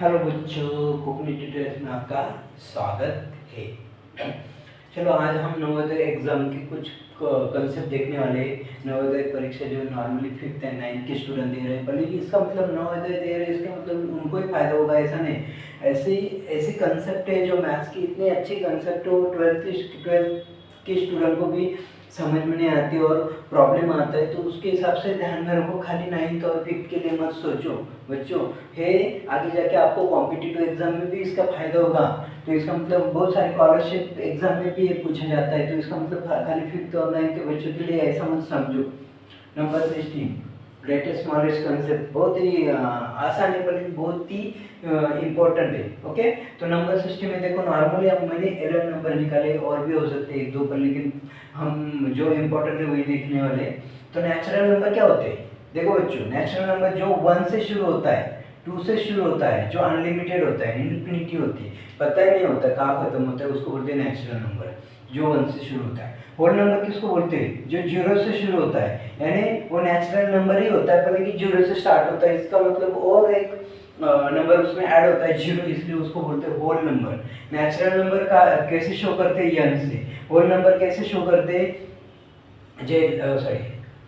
Hello बच्चों, Konkani tutorial में आपका स्वागत है। चलो आज हम नवोदय एग्जाम के कुछ कंसेप्ट देखने वाले हैं। नवोदय परीक्षा जो नॉर्मली 5th एंड 9th के स्टूडेंट दे रहे हैं, भले इसका मतलब नवोदय दे रहे हैं इसका मतलब उनको ही फायदा होगा ऐसा नहीं। ऐसी कंसेप्ट है जो मैथ्स की इतनी अच्छी कंसेप्ट हो 12th के स्टूडेंट को भी समझ में नहीं आती और प्रॉब्लम आता है, तो उसके हिसाब से ध्यान में रखो। खाली 9th और 5th के लिए मत सोचो बच्चों, है आगे जाके आपको कॉम्पिटिटिव एग्जाम में भी इसका फायदा होगा। तो इसका मतलब बहुत सारे स्कॉलरशिप एग्जाम में भी ये पूछा जाता है, तो इसका मतलब खाली 5th और 9th के बच्चों के लिए ऐसा मत समझो। नंबर 16 ग्रेटेस्ट स्मॉलेस्ट कंसेप्ट बहुत ही आसान है, पर बहुत ही इम्पोर्टेंट है। ओके, तो नंबर 60 में देखो, नॉर्मली अब मैंने 11 नंबर निकाले, और भी हो सकते हैं एक दो पर, लेकिन हम जो इम्पोर्टेंट है वही देखने वाले। तो नेचुरल नंबर क्या होते हैं? देखो बच्चों, नेचुरल नंबर जो 1 से शुरू होता है, 2 से शुरू होता है, जो अनलिमिटेड होता है, इन्फिनिटी होती है, पता ही नहीं होता कहाँ खत्म होता है, उसको बोलते हैं नेचुरल नंबर जो 1 से शुरू होता है। होल नंबर किसको बोलते हैं? जो 0 से शुरू होता है, यानी वो नेचुरल नंबर ही होता है, पर 0 से स्टार्ट होता है, इसका मतलब और एक नंबर उसमें ऐड होता है 0, इसलिए उसको बोलते हैं होल नंबर। नेचुरल नंबर का कैसे शो करते हैं? n से। होल नंबर कैसे शो करते हैं?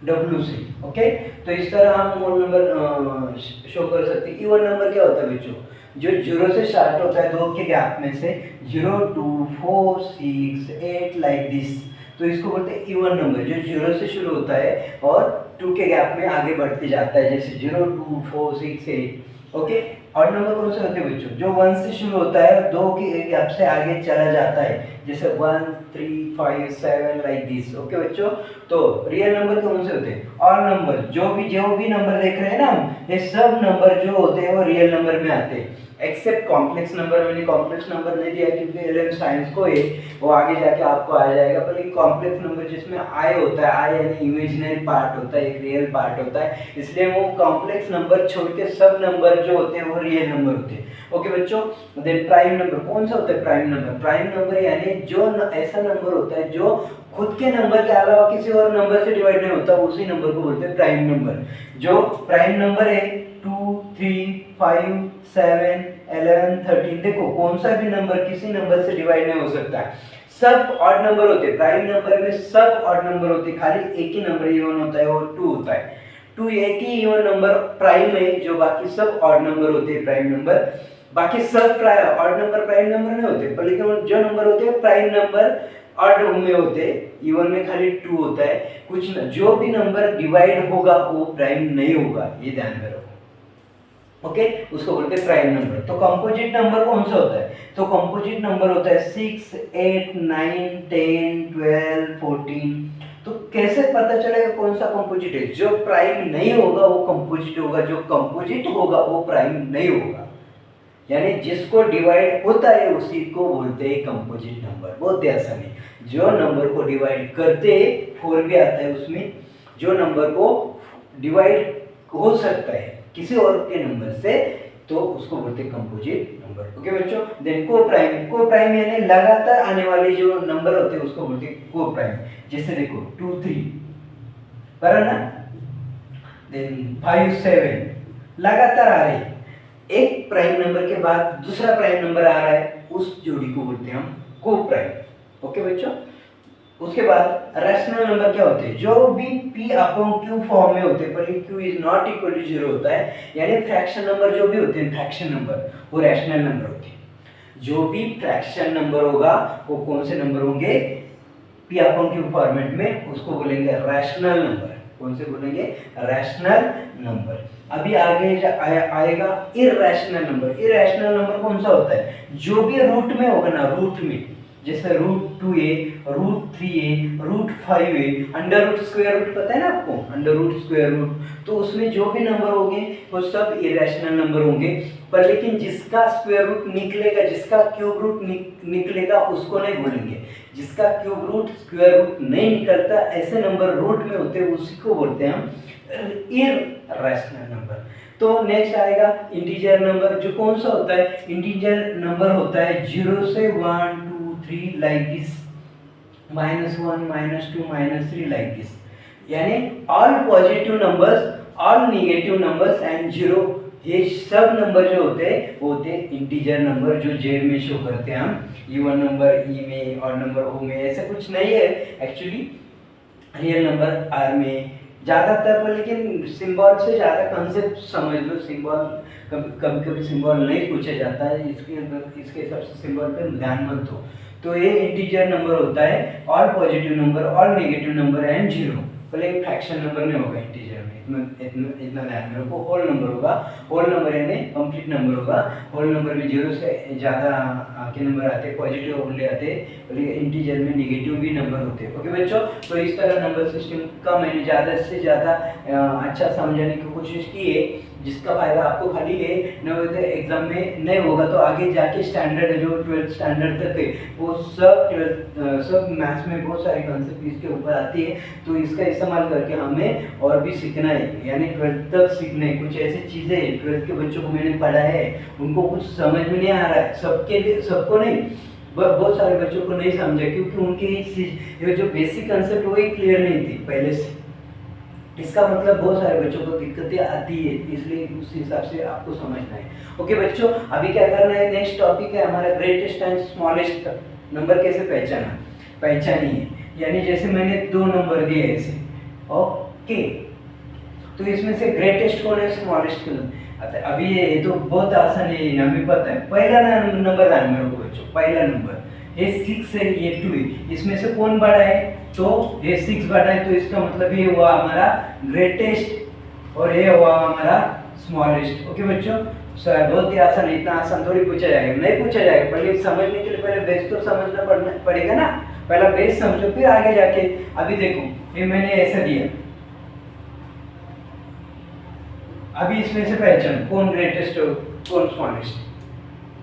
w से। ओके, तो इस तरह हम होल नंबर शो कर सकते हैं। इवन नंबर क्या होता है बच्चों? जो 0 से स्टार्ट होता है, 2 के गैप में से 0 2 4 6 8 लाइक दिस, तो इसको बोलते हैं इवन नंबर। जो 0 से शुरू होता है और 2 के गैप में आगे बढ़ते जाता है, जैसे 0 2 4 6 8। ओके, और नंबर कौन से होते हैं बच्चों? जो 1 से शुरू होता है और 2 के गैप से आगे चला जाता है, जैसे 1 3 5 7 लाइक दिस। ओके बच्चों, तो रियल नंबर कौन से होते हैं? ऑल नंबर, जो भी नंबर देख रहे हैं ना हम, ये सब नंबर जो होते हैं वो रियल नंबर में आते हैं, एक्सेप्ट कॉम्प्लेक्स नंबर। मैंने कॉम्प्लेक्स नंबर नहीं दिया क्योंकि 11 साइंस को है, वो आगे जाके आपको आ जाएगा। पर एक कॉम्प्लेक्स नंबर जिसमें आई होता है, आई यानी इमेजिनरी पार्ट होता है, एक रियल पार्ट होता है, इसलिए वो कॉम्प्लेक्स नंबर छोड़ के सब नंबर जो होते हैं वो रियल नंबर होते हैं। ओके बच्चों, देन प्राइम नंबर कौन सा होता है? Prime number. प्राइम नंबर यानी जो ऐसा नंबर होता है जो खुद के नंबर के अलावा किसी और नंबर से डिवाइड नहीं होता, उसी नंबर को बोलते हैं प्राइम नंबर। जो प्राइम नंबर है 2 3 5 7 11 13, देखो कौन सा भी नंबर किसी नंबर से डिवाइड नहीं हो सकता है, सब ऑड नंबर होते हैं। प्राइम नंबर में सब ऑड नंबर होते हैं, खाली एक ही नंबर इवन होता है और 2 होता है। 2 एक ही इवन नंबर प्राइम है, जो बाकी सब ऑड नंबर होते हैं प्राइम नंबर। बाकी सब ऑड नंबर प्राइम नंबर नहीं होते, पर लेकिन जो नंबर होते हैं प्राइम नंबर ऑड में होते हैं, इवन में खाली 2 होता है। कुछ जो भी नंबर डिवाइड होगा वो प्राइम नहीं होगा, ये ध्यान में रखो। ओके, उसको बोलते हैं प्राइम नंबर। तो कंपोजिट नंबर कौन सा होता है? तो कंपोजिट नंबर होता है 6 8 9 10 12 14। तो कैसे पता चलेगा कौन सा कंपोजिट है? जो प्राइम नहीं होगा वो कंपोजिट होगा, जो कंपोजिट होगा वो प्राइम नहीं होगा, यानी जिसको डिवाइड होता है उसी को बोलते हैं कंपोजिट नंबर। बहुत आसान है, जो नंबर को डिवाइड करते 4 भी आता है उसमें, जो नंबर को डिवाइड हो सकता है किसी और के नंबर से, तो उसको बोलते हैं कंपोजिट नंबर। ओके बच्चों, देन को प्राइम यानी लगातार आने वाले जो नंबर होते हैं उसको बोलते हैं को प्राइम। जैसे देखो 2 3 बराबर ना, देन 5 7 लगातार आ रहे हैं, एक प्राइम नंबर के बाद दूसरा प्राइम नंबर आ रहा है, उस जोड़ी को बोलते हैं हम को प्राइम। ओके बच्चों, उसके बाद रैशनल नंबर क्या होते हैं? जो भी p अपॉन q फॉर्म में होते हैं, पर q is not equal to 0 होता है, यानी फ्रैक्शन नंबर जो भी होते हैं फ्रैक्शन नंबर, वो रैशनल नंबर होते हैं। जो भी फ्रैक्शन नंबर होगा वो कौन से नंबर होंगे? p अपॉन q फॉर्मेट में, उसको बोलेंगे रैशनल नंबर। कौन से बोलेंगे? Rational number. अभी आगे आएगा इरैशनल नंबर। इरैशनल नंबर कौन सा होता है? जो भी रूट में होगा ना, रूट में, जैसे √2a, √3a, √5a, under root square root पता है ना आपको, अंडर रूट स्क्वायर रूट, तो उसमें जो भी नंबर होंगे वो सब इरैशनल नंबर होंगे। पर लेकिन जिसका स्क्वायर रूट निकलेगा, जिसका क्यूब रूट निकलेगा उसको नहीं बोलेंगे। जिसका क्यूब रूट स्क्वायर रूट नहीं निकलता, ऐसे नंबर रूट में होते हैं, उसी को बोलते हैं हम इरैशनल नंबर। तो नेक्स्ट आएगा इंटीजर नंबर। जो कौन सा होता है? इंटीजर नंबर होता है 0 से 1 2 3 लाइक दिस, -1 -2 -3 लाइक दिस, यानी all positive numbers, all negative numbers and 0 ये सब नंबर जो होते हैं वो होते हैं इंटीजर नंबर, जो जेड में शो करते हैं हम, इवन नंबर ई में और नंबर ओ में, ऐसा कुछ नहीं है एक्चुअली। रियल नंबर आर में ज़्यादातर, पर लेकिन सिंबल से ज़्यादा कंसेप्ट समझ लो। सिंबल कभी कभी सिंबल नहीं पूछा जाता है, इसके हिसाब से सिंबल पे ध्यान मत दो। तो ये इंटीजर नंबर होता है, all positive number, all negative number and zero. पहले एक फ्रैक्शन नंबर नहीं होगा इंटीजर में, इतना ध्यान में रखो। होल नंबर होगा, होल नंबर यानी कंप्लीट नंबर होगा। होल नंबर में जीरो से ज़्यादा के नंबर आते हैं, पॉजिटिव ओनली आते हैं, और ये इंटीजर में नेगेटिव भी नंबर होते हैं। ओके बच्चों, तो इस तरह नंबर सिस्टम का मैंने ज़्यादा से ज़्यादा अच्छा समझाने की कोशिश की है, जिसका फायदा आपको खाली है नवोदय एग्जाम में नहीं होगा तो आगे जाके स्टैंडर्ड जो 12th स्टैंडर्ड तक है वो सब मैथ्स में बहुत सारी कॉन्सेप्ट इसके ऊपर आती है। तो इसका इस्तेमाल करके हमें और भी सीखना है, यानी 12th तक सीखना है। कुछ ऐसी चीज़ें 12th के बच्चों को मैंने पढ़ा है, उनको कुछ समझ में नहीं आ रहा है, सबको नहीं, बहुत सारे बच्चों को नहीं समझा, क्योंकि उनकी ये जो बेसिक कंसेप्ट वो ही क्लियर नहीं थी पहले से। इसका मतलब बहुत सारे बच्चों को दिक्कतें आती है, इसलिए उस हिसाब से आपको समझना है। ओके बच्चों, अभी क्या करना है, नेक्स्ट टॉपिक है हमारा ग्रेटेस्ट एंड स्मॉलेस्ट नंबर कैसे पहचानिए। यानी जैसे मैंने 2 नंबर दिए ऐसे, ओके, तो इसमें से ग्रेटेस्ट कौन है, स्मॉलेस्ट कौन है। अभी ये तो बहुत आसान है, हमें पता है। पहला नंबर ध्यान में रखो बच्चों, पहला नंबर ये 6 है, ये 2 है, इसमें से कौन बड़ा है, तो ये 6 बड़ा है, तो इसका मतलब ये हुआ हमारा ग्रेटेस्ट और ये हुआ हमारा स्मॉलेस्ट। ओके बच्चों, बहुत ही आसान है, इतना आसान थोड़ी पूछा जाएगा, नहीं पूछा जाएगा। पहले समझने के लिए पहले बेस तो समझना पड़ेगा ना, पहला बेस समझो फिर आगे जाके। अभी देखो ये मैंने ऐसा दिया, अभी इसमें से पहचान कौन ग्रेटेस्ट और कौन स्मॉलेस्ट,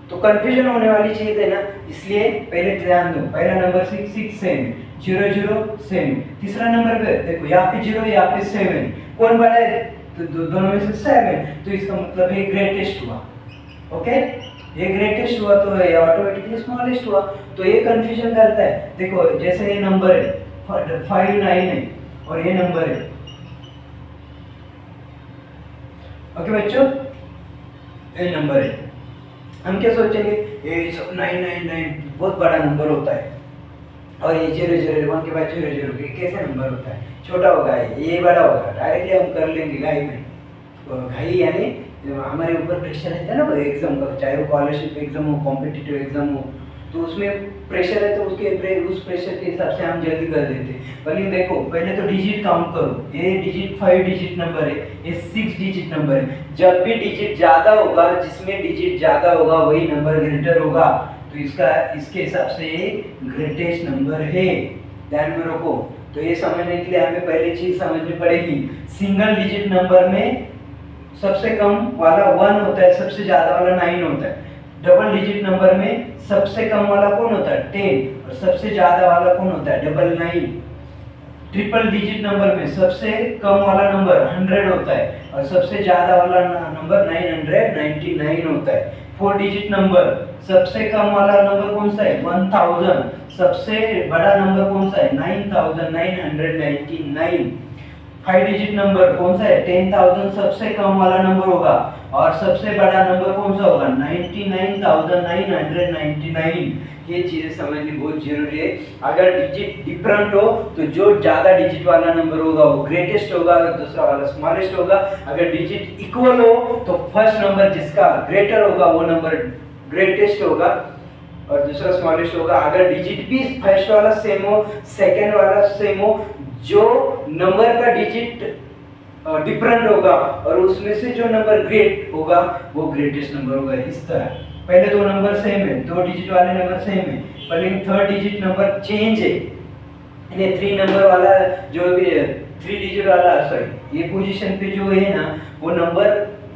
तो कंफ्यूजन होने वाली चीज है ना, इसलिए पहले ध्यान दो। पहला नंबर 6 सेम, 0 0 सेम। तीसरा नंबर पे देखो, यहाँ पे 0 यहाँ पे 7, कौन बड़ा है, तो दोनों में से 7, तो इसका मतलब ये ग्रेटेस्ट हुआ। ओके, ये ग्रेटेस्ट हुआ तो ये ऑटोमेटिकली स्मॉलेस्ट हुआ। तो ये कंफ्यूजन करता है। देखो जैसे ये नंबर है 5 9 है और ये नंबर है। ओके बच्चों, ये नंबर है, हम क्या सोचेंगे, ये 999 बहुत बड़ा नंबर होता है, और ये 0 0 1 के बाद 0 0 के कैसे नंबर होता है, छोटा होगा, ये बड़ा होगा, डायरेक्टली हम कर लेंगे घाई में। घाई यानी हमारे ऊपर प्रेशर रहता है ना एग्जाम का, चाहे वो स्कॉलरशिप एग्जाम हो, कॉम्पिटिटिव एग्जाम हो, तो उसमें प्रेशर है, तो उस प्रेशर के हिसाब से हम जल्दी कर देते हैं। पर देखो पहले तो डिजिट काउंट करो, ये डिजिट 5 डिजिट नंबर है, ये 6 डिजिट नंबर है। जब भी डिजिट ज़्यादा होगा, जिसमें डिजिट ज़्यादा होगा वही नंबर ग्रेटर होगा, तो इसके हिसाब से ये ग्रेटेस्ट नंबर है, ध्यान में रखो। तो ये समझने के लिए हमें पहली चीज़ समझनी पड़ेगी, सिंगल डिजिट नंबर में सबसे कम वाला 1 होता है, सबसे ज़्यादा वाला 9 होता है। डबल डिजिट नंबर में सबसे कम वाला कौन होता है, 10, और सबसे ज्यादा वाला कौन होता है, 999। ट्रिपल डिजिट नंबर में सबसे कम वाला नंबर 100 होता है, और सबसे ज्यादा वाला नंबर 999 होता है। 4 डिजिट नंबर सबसे कम वाला नंबर कौन सा है, 1000, सबसे बड़ा नंबर कौन सा है, 9999। 5 डिजिट नंबर कौन सा है, 10,000 सबसे कम वाला नंबर होगा, और सबसे बड़ा नंबर कौन सा होगा, 99,999। ये चीजें समझनी बहुत जरूरी है। अगर डिजिट डिफरेंट हो तो जो ज्यादा डिजिट वाला नंबर होगा वो ग्रेटेस्ट होगा, दूसरा वाला स्मॉलेस्ट होगा। अगर डिजिट इक्वल हो तो फर्स्ट नंबर जिसका ग्रेटर होगा वो नंबर ग्रेटेस्ट होगा और दूसरा स्मॉलेस्ट होगा। अगर डिजिट भी फर्स्ट वाला सेम हो, सेकेंड वाला सेम हो, जो नंबर का डिजिट डिफरेंट होगा और उसमें से जो नंबर ग्रेट होगा वो ग्रेटेस्ट नंबर होगा। इस तरह पहले 2 नंबर सेम है, 2 डिजिट वाले नंबर सेम है, पर लेकिन 3rd डिजिट नंबर चेंज है, यानी 3 नंबर वाला जो भी है, 3 डिजिट वाला सॉरी ये पोजीशन पे जो है ना वो नंबर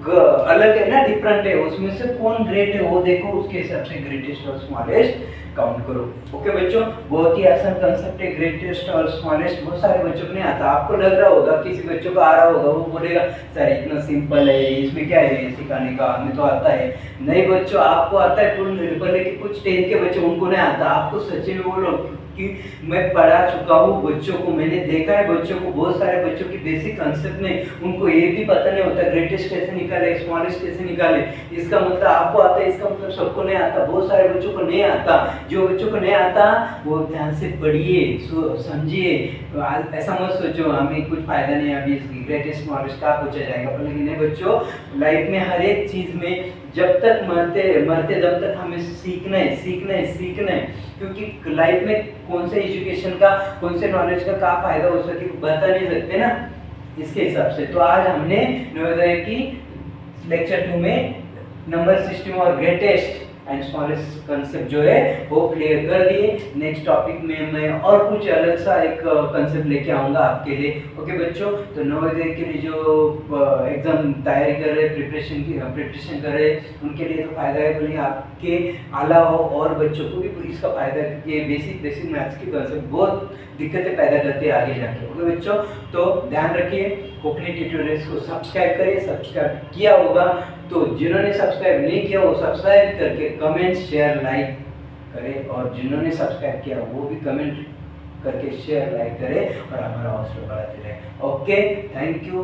अलग है ना, डिफरेंट है, उसमें से कौन ग्रेट है वो देखो, उसके हिसाब से ग्रेटेस्ट और स्मॉलेस्ट काउंट करो। ओके बच्चों, बहुत ही आसान कांसेप्ट है ग्रेटेस्ट और स्मॉलेस्ट। बहुत सारे बच्चों को नहीं आता, आपको लग रहा होगा, किसी बच्चों को आ रहा होगा, वो बोलेगा सर इतना सिंपल है, इसमें क्या है सिखाने का, हमें तो आता है। नहीं बच्चों, आपको आता है, पर लेकिन कुछ 10 के बच्चे उनको नहीं आता। आपको सच्ची में बोलो क्योंकि मैं पढ़ा चुका हूँ बच्चों को, मैंने देखा है बच्चों को, बहुत सारे बच्चों की बेसिक कंसेप्ट नहीं, उनको ये भी पता नहीं होता ग्रेटेस्ट कैसे निकाले, स्मॉलेस्ट कैसे निकाले। इसका मतलब आपको आता है, इसका मतलब सबको नहीं आता, बहुत सारे बच्चों को नहीं आता। जो बच्चों को नहीं आता वो ध्यान से पढ़िए, समझिए। ऐसा मत सोचो हमें कुछ फायदा नहीं अभी इसकी ग्रेटेस्ट स्मॉलेस्ट का पूछा जाएगा, लेकिन नहीं बच्चों, लाइफ में हर एक चीज में जब तक मरते जब तक हमें सीखना है, क्योंकि लाइफ में कौन से एजुकेशन का, कौन से नॉलेज का क्या फायदा हो सके बता नहीं सकते ना, इसके हिसाब से। तो आज हमने नवोदय की लेक्चर 2 में नंबर सिस्टम और ग्रेटेस्ट एंड स्मॉलेस्ट कंसेप्ट जो है वो क्लियर कर दिए। नेक्स्ट टॉपिक में मैं और कुछ अलग सा एक कंसेप्ट लेके आऊँगा आपके लिए। ओके बच्चों, तो नवोदय के लिए जो एग्जाम तैयारी कर रहे, प्रिपरेशन कर रहे, उनके लिए तो फायदा है, बोलिए आपके अलावा और बच्चों को भी इसका फायदा है, क्योंकि ये बेसिक मैथ्स की कंसेप्ट बहुत दिक्कतें पैदा करते हैं आगे जाके। ओके बच्चों, तो ध्यान रखिए, कोंकणी ट्यूटोरियल्स को सब्सक्राइब करिए, सब्सक्राइब किया होगा तो जिन्होंने सब्सक्राइब नहीं किया वो सब्सक्राइब करके कमेंट शेयर लाइक करें, और जिन्होंने सब्सक्राइब किया वो भी कमेंट करके शेयर लाइक करें और हमारा हौसला बढ़ाते रहे। Okay, thank you.